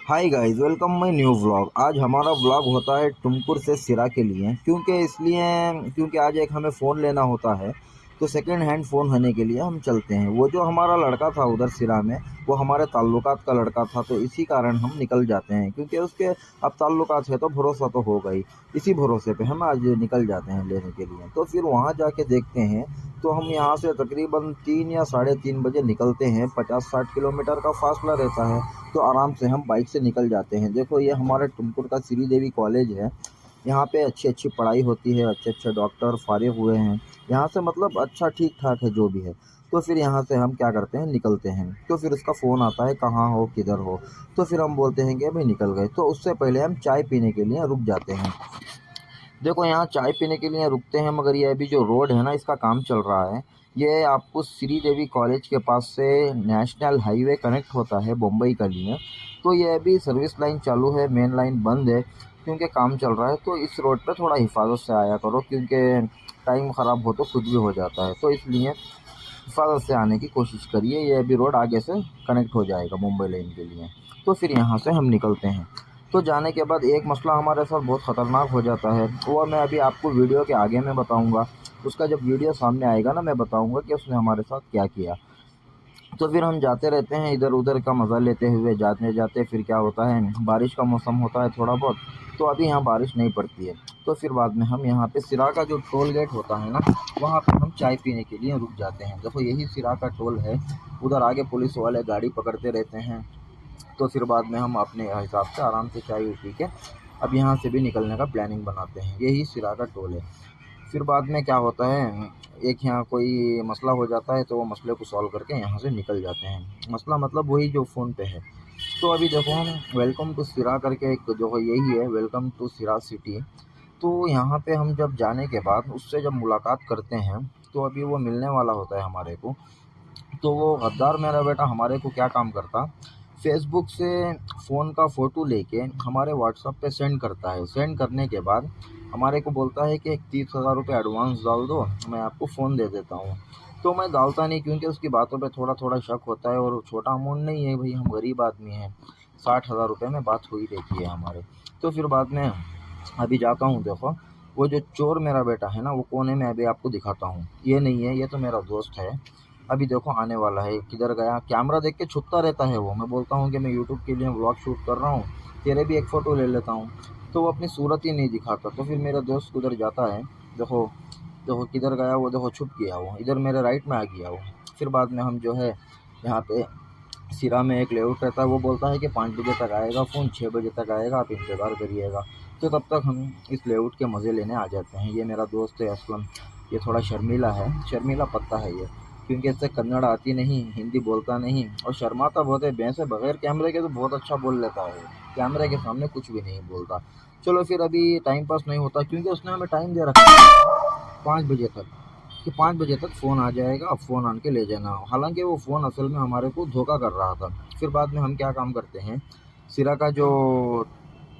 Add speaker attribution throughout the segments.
Speaker 1: Hi guys, welcome my new vlog. आज हमारा vlog होता है टुमकुर से सिरा के लिए, क्योंकि आज एक हमें फ़ोन लेना होता है। तो सेकंड हैंड फ़ोन होने के लिए हम चलते हैं। वो जो हमारा लड़का था उधर सिरा में, वो हमारे ताल्लुकात का लड़का था, तो इसी कारण हम निकल जाते हैं, क्योंकि उसके अब ताल्लुकात है तो भरोसा तो होगा ही। इसी भरोसे पे हम आज निकल जाते हैं लेने के लिए। तो फिर वहाँ जाके देखते हैं। तो हम यहाँ से तकरीबन 3 या साढ़े 3 बजे निकलते हैं। 50-60 किलोमीटर का फासला रहता है। तो आराम से हम बाइक से निकल जाते हैं। देखो, ये हमारे टुमकुर का श्री देवी कॉलेज है। यहाँ पे अच्छी-अच्छी पढ़ाई होती है, अच्छे-अच्छे डॉक्टर फ़ारिग हुए हैं। यहाँ से मतलब अच्छा ठीक-ठाक है जो भी है। तो फिर यहाँ से हम क्या करते हैं, निकलते हैं। तो फिर उसका फ़ोन आता है, कहाँ हो, किधर हो? तो फिर हम बोलते हैं कि अभी निकल गए। तो उससे पहले हम चाय पीने के लिए रुक जाते हैं। देखो, यहाँ चाय पीने के लिए रुकते हैं, मगर ये अभी जो रोड है ना, इसका काम चल रहा है। ये आपको श्री देवी कॉलेज के पास से नेशनल हाईवे कनेक्ट होता है मुंबई के लिए। तो ये अभी सर्विस लाइन चालू है, मेन लाइन बंद है, क्योंकि काम चल रहा है। तो इस रोड पे थोड़ा हिफाजत से आया करो, क्योंकि टाइम ख़राब हो तो कुछ भी हो जाता है। तो इसलिए हिफाजत से आने की कोशिश करिए। ये अभी रोड आगे से कनेक्ट हो जाएगा मुंबई लाइन के लिए। तो फिर यहाँ से हम निकलते हैं। तो जाने के बाद एक मसला हमारे साथ बहुत ख़तरनाक हो जाता है, वो मैं अभी आपको वीडियो के आगे में बताऊँगा। उसका जब वीडियो सामने आएगा ना, मैं बताऊँगा कि उसने हमारे साथ क्या किया। तो फिर हम जाते रहते हैं इधर-उधर का मज़ा लेते हुए, जाते-जाते फिर क्या होता है, बारिश का मौसम होता है थोड़ा बहुत। तो अभी यहाँ बारिश नहीं पड़ती है। तो फिर बाद में हम यहाँ पे सिरा का जो टोल गेट होता है ना, वहाँ पे हम चाय पीने के लिए रुक जाते हैं। देखो, यही सिरा का टोल है। उधर आगे पुलिस वाले गाड़ी पकड़ते रहते हैं। तो फिर बाद में हम अपने हिसाब से आराम से चाय पी के अब यहाँ से भी निकलने का प्लानिंग बनाते हैं। यही सिरा का टोल है। फिर बाद में क्या होता है, एक यहाँ कोई मसला हो जाता है, तो वो मसले को सॉल्व करके यहाँ से निकल जाते हैं। मसला मतलब वही जो फ़ोन पे है। तो अभी देखो, हम वेलकम टू सिरा करके एक जो है यही है, वेलकम टू सिरा सिटी। तो यहाँ पे हम जब जाने के बाद उससे जब मुलाकात करते हैं, तो अभी वो मिलने वाला होता है हमारे को। तो वो गद्दार मेरा बेटा हमारे को क्या काम करता, फ़ेसबुक से फ़ोन का फ़ोटो लेके हमारे व्हाट्सएप पे सेंड करता है। सेंड करने के बाद हमारे को बोलता है कि 30,000 रुपये एडवांस डाल दो, मैं आपको फ़ोन दे देता हूँ। तो मैं डालता नहीं, क्योंकि उसकी बातों पे थोड़ा-थोड़ा शक होता है, और छोटा अमाउंट नहीं है भई, हम गरीब आदमी हैं। 60,000 रुपये में बात हो ही रहती है हमारे। तो फिर बाद में अभी जाता हूँ, देखो, वो जो चोर मेरा बेटा है ना, वो कोने में अभी आपको दिखाता हूँ। ये नहीं है, ये तो मेरा दोस्त है। अभी देखो आने वाला है, किधर गया, कैमरा देख के छुपता रहता है वो। मैं बोलता हूँ कि मैं यूट्यूब के लिए व्लॉग शूट कर रहा हूँ, तेरे भी एक फ़ोटो ले लेता हूँ। तो वो अपनी सूरत ही नहीं दिखाता। तो फिर मेरा दोस्त उधर जाता है। देखो, देखो किधर गया वो, देखो छुप गया वो, इधर मेरे राइट में आ गया वो। फिर बाद में हम जो है यहाँ पे सिरा में एक लेआउट रहता है, वो बोलता है कि 5 बजे तक आएगा फ़ोन, 6 बजे तक आएगा, आप इंतज़ार करिएगा। तो तब तक हम इस लेआउट के मज़े लेने आ जाते हैं। ये मेरा दोस्त है असलम। ये थोड़ा शर्मीला है, शर्मीला पत्ता है ये, क्योंकि इससे कन्नड़ आती नहीं, हिंदी बोलता नहीं, और शर्माता बहुत है। भैंसे बगैर कैमरे के तो बहुत अच्छा बोल लेता है, कैमरे के सामने कुछ भी नहीं बोलता। चलो फिर अभी टाइम पास नहीं होता, क्योंकि उसने हमें टाइम दे रखा है 5 बजे तक, कि 5 बजे तक फ़ोन आ जाएगा, आप फ़ोन आन के ले जाना। हालाँकि वो फ़ोन असल में हमारे को धोखा कर रहा था। फिर बाद में हम क्या काम करते हैं, सिरा का जो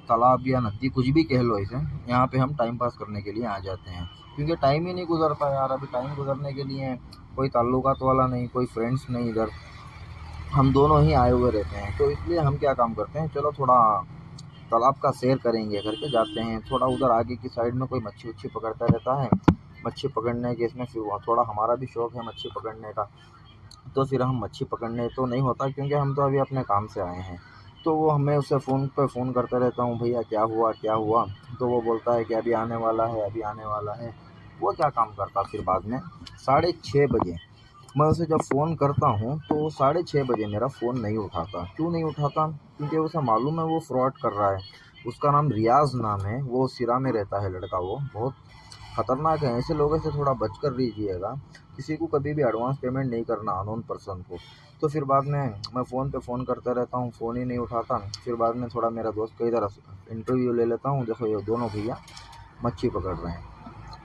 Speaker 1: तालाब या नदी कुछ भी कह लो इसे, यहाँ पे हम टाइम पास करने के लिए आ जाते हैं। क्योंकि टाइम ही नहीं गुज़रता यार, अभी टाइम गुज़रने के लिए कोई ताल्लुकात वाला नहीं, कोई फ्रेंड्स नहीं इधर, हम दोनों ही आए हुए रहते हैं। तो इसलिए हम क्या काम करते हैं, चलो थोड़ा तालाब का सैर करेंगे करके जाते हैं। थोड़ा उधर आगे की साइड में कोई मच्छी-वच्छी पकड़ता रहता है। मच्छी पकड़ने के इसमें फिर वहाँ थोड़ा हमारा भी शौक है मच्छी पकड़ने का। तो फिर हम मच्छी पकड़ने तो नहीं होता, क्योंकि हम तो अभी अपने काम से आए हैं। तो वो हमें उससे फ़ोन पे फ़ोन करता रहता हूँ, भैया क्या हुआ, क्या हुआ? तो वो बोलता है कि अभी आने वाला है, अभी आने वाला है। वो क्या काम करता फिर बाद में, साढ़े 6 बजे मैं उसे जब फ़ोन करता हूँ, तो वो साढ़े 6 बजे मेरा फ़ोन नहीं उठाता। क्यों नहीं उठाता? क्योंकि उसे मालूम है वो फ्रॉड कर रहा है। उसका नाम रियाज़ नाम है, वो सिरा में रहता है लड़का वो, बहुत खतरनाक है। ऐसे लोगों से थोड़ा बचकर रहिएगा। किसी को कभी भी एडवांस पेमेंट नहीं करना अननोन पर्सन को। तो फिर बाद में मैं फ़ोन पे फ़ोन करता रहता हूँ, फ़ोन ही नहीं उठाता। फिर बाद में थोड़ा मेरा दोस्त का इधर इंटरव्यू ले लेता हूँ। देखो, ये दोनों भैया मच्छी पकड़ रहे हैं,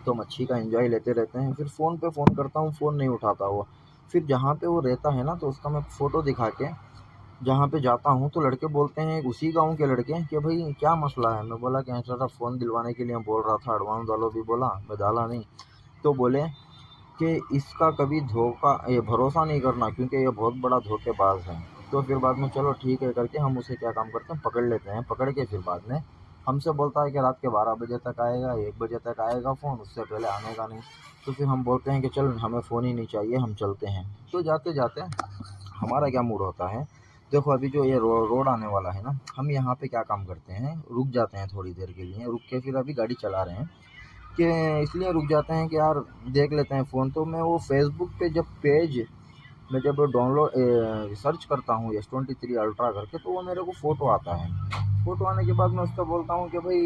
Speaker 1: तो मच्छी का एंजॉय लेते रहते हैं। फिर फ़ोन पे फ़ोन करता हूँ, फ़ोन नहीं उठाता वो। फिर जहाँ पे वो रहता है ना, तो उसका मैं फ़ोटो दिखा के जहाँ पे जाता हूँ, तो लड़के बोलते हैं, उसी गाँव के लड़के, कि भाई क्या मसला है? मैं बोला कि ऐसा था, फ़ोन दिलवाने के लिए बोल रहा था, एडवांस डालो भी बोला, मैं डाला नहीं। तो बोले कि इसका कभी धोखा ये भरोसा नहीं करना, क्योंकि ये बहुत बड़ा धोखेबाज है। तो फिर बाद में चलो ठीक है करके हम उसे क्या काम करते हैं, पकड़ लेते हैं। पकड़ के फिर बाद में हमसे बोलता है कि रात के 12 बजे तक आएगा, 1 बजे तक आएगा फ़ोन, उससे पहले आने का नहीं। तो फिर हम बोलते हैं कि चल हमें फ़ोन ही नहीं चाहिए, हम चलते हैं। तो जाते-जाते हमारा क्या मूड होता है, देखो अभी जो ये रोड आने वाला है ना, हम यहाँ पे क्या काम करते हैं, रुक जाते हैं थोड़ी देर के लिए, रुक के फिर अभी गाड़ी चला रहे हैं कि इसलिए रुक जाते हैं कि यार देख लेते हैं फ़ोन। तो मैं वो फ़ेसबुक पे जब पेज मैं जब डाउनलोड सर्च करता हूँ S23 अल्ट्रा करके, तो वो मेरे को फ़ोटो आता है। फ़ोटो आने के बाद मैं उससे बोलता हूँ कि भाई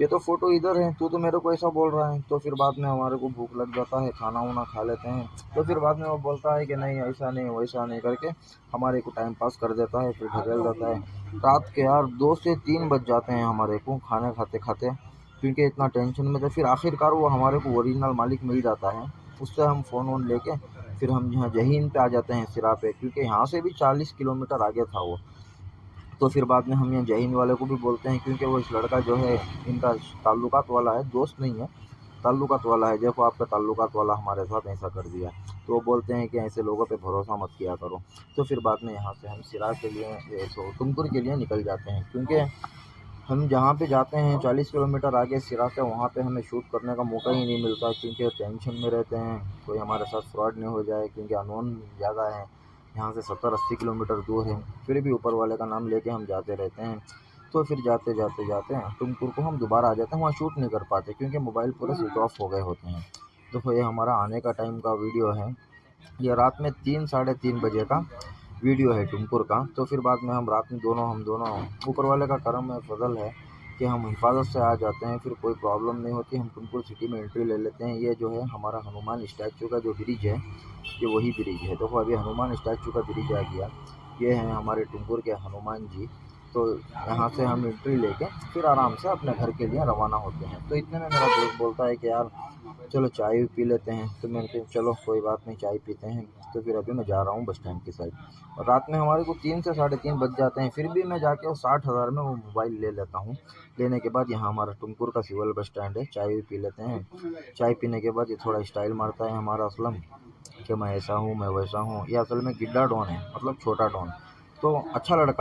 Speaker 1: ये तो फ़ोटो इधर है, तू तो मेरे को ऐसा बोल रहा है। तो फिर बाद में हमारे को भूख लग जाता है, खाना-वाना खा लेते हैं। तो फिर बाद में वो बोलता है कि नहीं ऐसा नहीं, वैसा नहीं करके हमारे को टाइम पास कर देता है, फिर ढकेल देता है। रात के यार 2 से 3 बज जाते हैं हमारे को खाना खाते-खाते, क्योंकि इतना टेंशन में थे। फिर आखिरकार वो हमारे को ओरिजिनल मालिक मिल जाता है। उससे हम फ़ोन-वोन लेके फिर हम यहाँ जहीन पे आ जाते हैं सिरा पे, क्योंकि यहाँ से भी 40 किलोमीटर आगे था वो। तो फिर बाद में हम यहाँ जहीन वाले को भी बोलते हैं, क्योंकि वो इस लड़का जो है इनका ताल्लुकात वाला है, दोस्त नहीं है, ताल्लुकात वाला है। देखो आपका ताल्लुकात वाला हमारे साथ ऐसा कर दिया। तो वो बोलते हैं कि ऐसे लोगों पे भरोसा मत किया करो। तो फिर बाद में यहाँ से हम सिरा के लिए तुमकुर के लिए निकल जाते हैं, क्योंकि हम जहाँ पे जाते हैं 40 किलोमीटर आगे सिरा से, वहाँ पे हमें शूट करने का मौका ही नहीं मिलता, क्योंकि टेंशन में रहते हैं कोई हमारे साथ फ्रॉड नहीं हो जाए, क्योंकि अननोन जगह है, यहाँ से 70-80 किलोमीटर दूर है। फिर भी ऊपर वाले का नाम लेके हम जाते रहते हैं। तो फिर जाते टुमकुर को हम दोबारा आ जाते हैं, वहाँ शूट नहीं कर पाते क्योंकि मोबाइल पूरे स्विच ऑफ हो गए होते हैं। देखो ये हमारा आने का टाइम का वीडियो है, ये रात में 3 साढ़े 3 बजे का वीडियो है टुमकुर का। तो फिर बाद में हम दोनों ऊपर वाले का करम है, फजल है कि हम हिफाजत से आ जाते हैं, फिर कोई प्रॉब्लम नहीं होती। हम टुमकुर सिटी में एंट्री ले लेते हैं। ये जो है हमारा हनुमान स्टैचू का जो ब्रिज है, ये वही ब्रिज है। देखो अभी हनुमान स्टैचू का ब्रिज आ गया, ये हैं हमारे टुमकुर के हनुमान जी। तो यहाँ से हम एंट्री लेके फिर आराम से अपने घर के लिए रवाना होते हैं। तो इतने में मेरा दोस्त बोलता है कि यार चलो चाय भी पी लेते हैं। तो मैंने कहा चलो कोई बात नहीं, चाय पीते हैं। तो फिर अभी मैं जा रहा हूँ बस स्टैंड की साइड, और रात में हमारे को 3 से साढ़े 3 बज जाते हैं। फिर भी मैं जाके वो 60,000 में वो मोबाइल ले लेता हूँ। लेने के बाद यहाँ हमारा टुमकुर का सिविल बस स्टैंड है, चाय भी पी लेते हैं। चाय पीने के बाद ये थोड़ा स्टाइल मारता है हमारा असलम कि मैं ऐसा हूँ, मैं वैसा हूँ। ये असल में गिड्डा डॉन है, मतलब छोटा डॉन। तो अच्छा लड़का